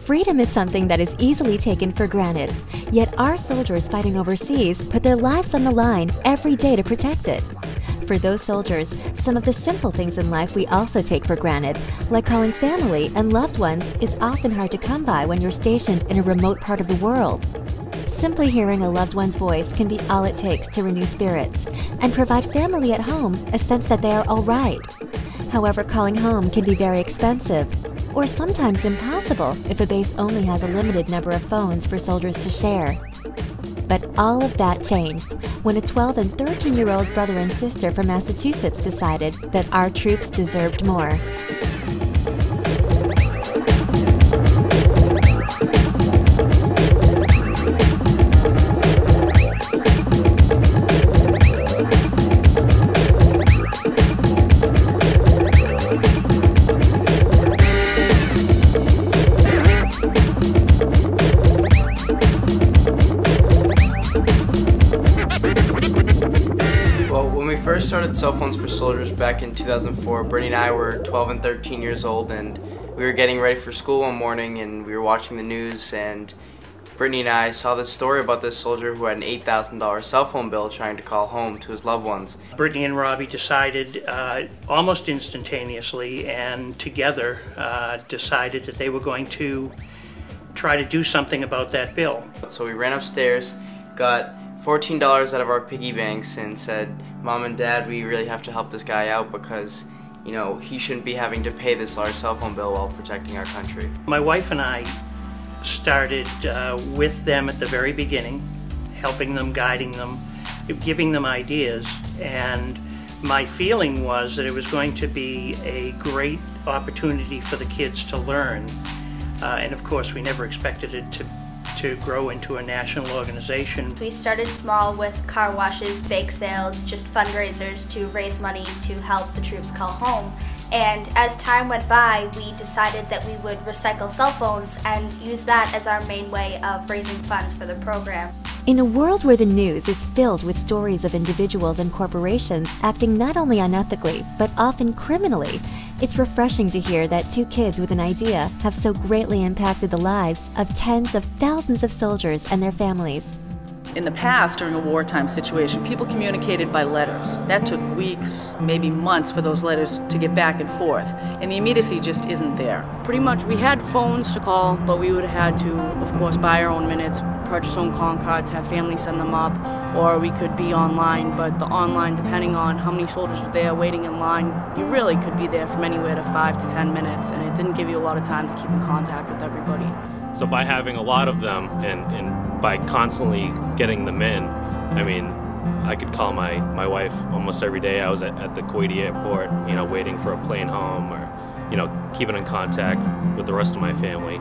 Freedom is something that is easily taken for granted, yet our soldiers fighting overseas put their lives on the line every day to protect it. For those soldiers, some of the simple things in life we also take for granted, like calling family and loved ones, is often hard to come by when you're stationed in a remote part of the world. Simply hearing a loved one's voice can be all it takes to renew spirits and provide family at home a sense that they are all right. However, calling home can be very expensive, or sometimes impossible if a base only has a limited number of phones for soldiers to share. But all of that changed when a 12 and 13-year-old brother and sister from Massachusetts decided that our troops deserved more. When we first started Cell Phones for Soldiers back in 2004, Brittany and I were 12 and 13 years old, and we were getting ready for school one morning, and we were watching the news, and Brittany and I saw this story about this soldier who had an $8,000 cell phone bill trying to call home to his loved ones. Brittany and Robbie decided almost instantaneously and together decided that they were going to try to do something about that bill. So we ran upstairs, got $14 out of our piggy banks and said, "Mom and Dad, we really have to help this guy out because, you know, he shouldn't be having to pay this large cell phone bill while protecting our country." My wife and I started with them at the very beginning, helping them, guiding them, giving them ideas, and my feeling was that it was going to be a great opportunity for the kids to learn. And of course, we never expected it to grow into a national organization. We started small with car washes, bake sales, just fundraisers to raise money to help the troops call home. And as time went by, we decided that we would recycle cell phones and use that as our main way of raising funds for the program. In a world where the news is filled with stories of individuals and corporations acting not only unethically, but often criminally, it's refreshing to hear that two kids with an idea have so greatly impacted the lives of tens of thousands of soldiers and their families. In the past, during a wartime situation, people communicated by letters. That took weeks, maybe months for those letters to get back and forth, and the immediacy just isn't there. Pretty much, we had phones to call, but we would have had to, of course, buy our own minutes, purchase our own calling cards, have family send them up, or we could be online, but the online, depending on how many soldiers were there waiting in line, you really could be there from anywhere to 5 to 10 minutes, and it didn't give you a lot of time to keep in contact with everybody. So by having a lot of them and by constantly getting them in, I mean, I could call my wife almost every day. I was at the Kuwaiti airport, you know, waiting for a plane home, or, you know, keeping in contact with the rest of my family.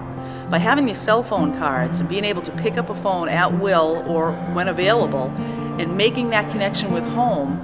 By having these cell phone cards and being able to pick up a phone at will or when available and making that connection with home,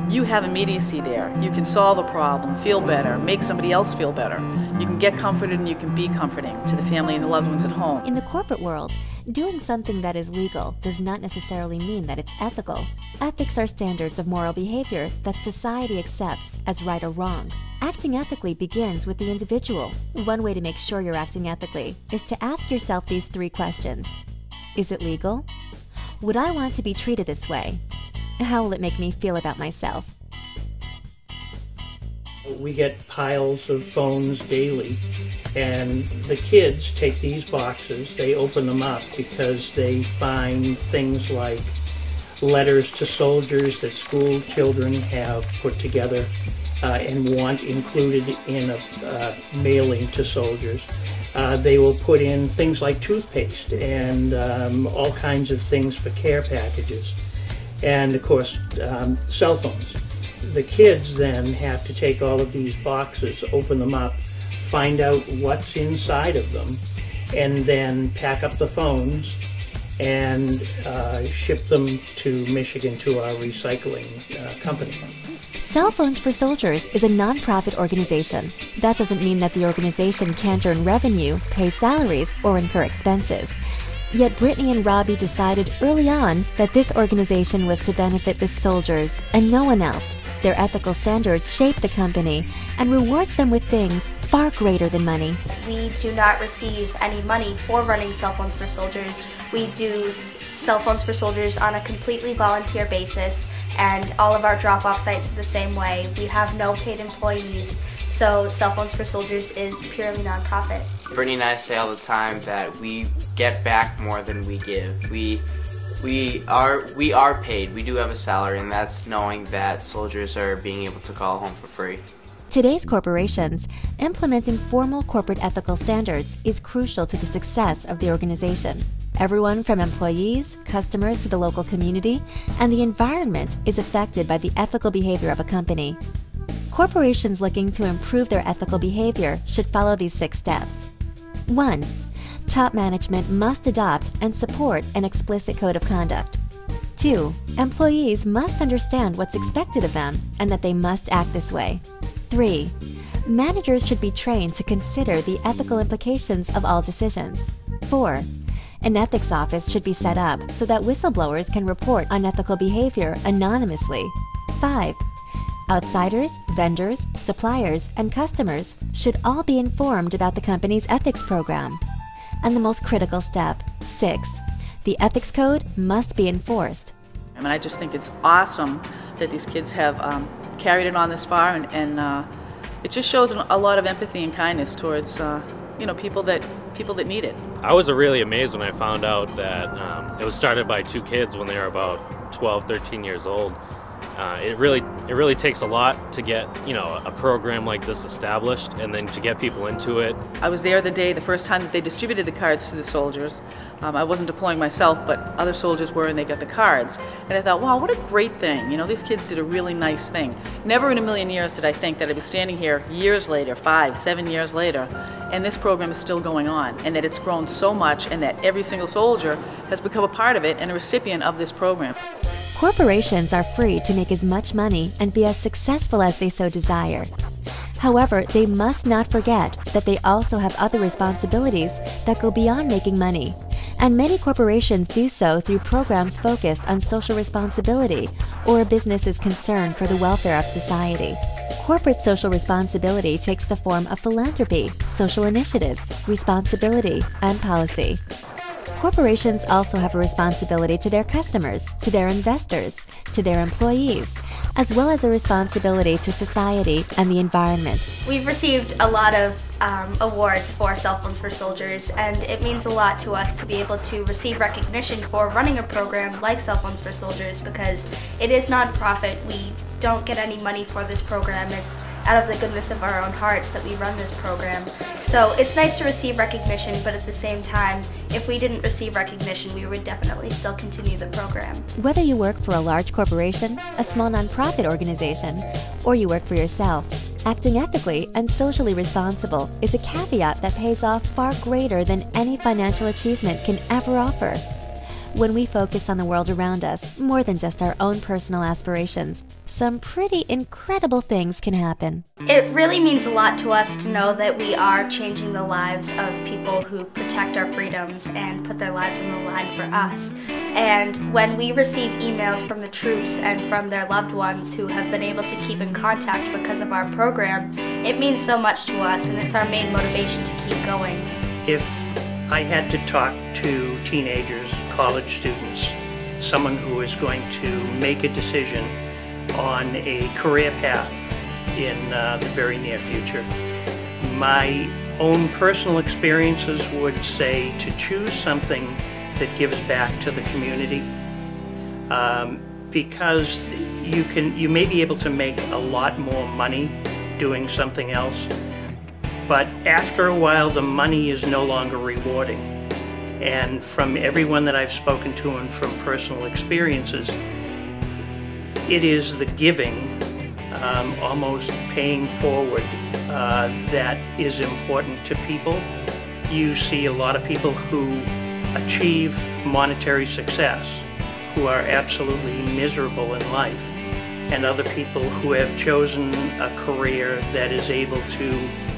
you have immediacy there. You can solve a problem, feel better, make somebody else feel better. You can get comforted and you can be comforting to the family and the loved ones at home. In the corporate world, doing something that is legal does not necessarily mean that it's ethical. Ethics are standards of moral behavior that society accepts as right or wrong. Acting ethically begins with the individual. One way to make sure you're acting ethically is to ask yourself these 3 questions. Is it legal? Would I want to be treated this way? How will it make me feel about myself? We get piles of phones daily, and the kids take these boxes, they open them up because they find things like letters to soldiers that school children have put together and want included in a mailing to soldiers. They will put in things like toothpaste and all kinds of things for care packages. And of course, cell phones. The kids then have to take all of these boxes, open them up, find out what's inside of them, and then pack up the phones and ship them to Michigan to our recycling company. Cell Phones for Soldiers is a non-profit organization. That doesn't mean that the organization can't earn revenue, pay salaries, or incur expenses. Yet Brittany and Robbie decided early on that this organization was to benefit the soldiers and no one else. Their ethical standards shape the company and rewards them with things far greater than money. We do not receive any money for running Cell Phones for Soldiers. We do Cell Phones for Soldiers on a completely volunteer basis, and all of our drop-off sites are the same way. We have no paid employees, so Cell Phones for Soldiers is purely nonprofit. Brittany and I say all the time that we get back more than we give. We are paid. We do have a salary, and that's knowing that soldiers are being able to call home for free. Today's corporations, implementing formal corporate ethical standards is crucial to the success of the organization. Everyone from employees, customers to the local community, and the environment is affected by the ethical behavior of a company. Corporations looking to improve their ethical behavior should follow these 6 steps. 1. Top management must adopt and support an explicit code of conduct. 2. Employees must understand what's expected of them and that they must act this way. 3. Managers should be trained to consider the ethical implications of all decisions. 4. An ethics office should be set up so that whistleblowers can report unethical behavior anonymously. 5. Outsiders, vendors, suppliers, and customers should all be informed about the company's ethics program. And the most critical step, 6. The ethics code must be enforced. I mean, I just think it's awesome that these kids have carried it on this far, and it just shows a lot of empathy and kindness towards people that need it. I was really amazed when I found out that it was started by 2 kids when they were about 12, 13 years old. It really takes a lot to get a program like this established, and then to get people into it. I was there the first time that they distributed the cards to the soldiers. I wasn't deploying myself, but other soldiers were, and they got the cards. And I thought, wow, what a great thing. These kids did a really nice thing. Never in a million years did I think that I'd be standing here years later, 5, 7 years later, and this program is still going on, and that it's grown so much, and that every single soldier has become a part of it and a recipient of this program. Corporations are free to make as much money and be as successful as they so desire. However, they must not forget that they also have other responsibilities that go beyond making money. And many corporations do so through programs focused on social responsibility or a business's concern for the welfare of society. Corporate social responsibility takes the form of philanthropy, social initiatives, responsibility, and policy. Corporations also have a responsibility to their customers, to their investors, to their employees, as well as a responsibility to society and the environment. We've received a lot of awards for Cell Phones for Soldiers, and it means a lot to us to be able to receive recognition for running a program like Cell Phones for Soldiers, because it is nonprofit. We don't get any money for this program. It's out of the goodness of our own hearts that we run this program. So it's nice to receive recognition, but at the same time, if we didn't receive recognition, we would definitely still continue the program. Whether you work for a large corporation, a small nonprofit organization, or you work for yourself, acting ethically and socially responsible is a caveat that pays off far greater than any financial achievement can ever offer. When we focus on the world around us, more than just our own personal aspirations, some pretty incredible things can happen. It really means a lot to us to know that we are changing the lives of people who protect our freedoms and put their lives on the line for us. And when we receive emails from the troops and from their loved ones who have been able to keep in contact because of our program, it means so much to us, and it's our main motivation to keep going. If I had to talk to teenagers, college students, someone who is going to make a decision on a career path in the very near future, my own personal experiences would say to choose something that gives back to the community, because you may be able to make a lot more money doing something else, but after a while the money is no longer rewarding. And from everyone that I've spoken to and from personal experiences, it is the giving, almost paying forward, that is important to people. You see a lot of people who achieve monetary success who are absolutely miserable in life, and other people who have chosen a career that is able to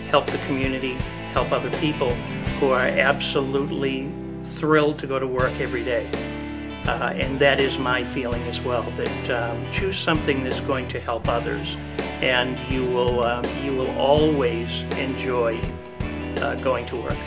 help the community, help other people, who are absolutely thrilled to go to work every day. And that is my feeling as well, that choose something that's going to help others, and you will always enjoy going to work.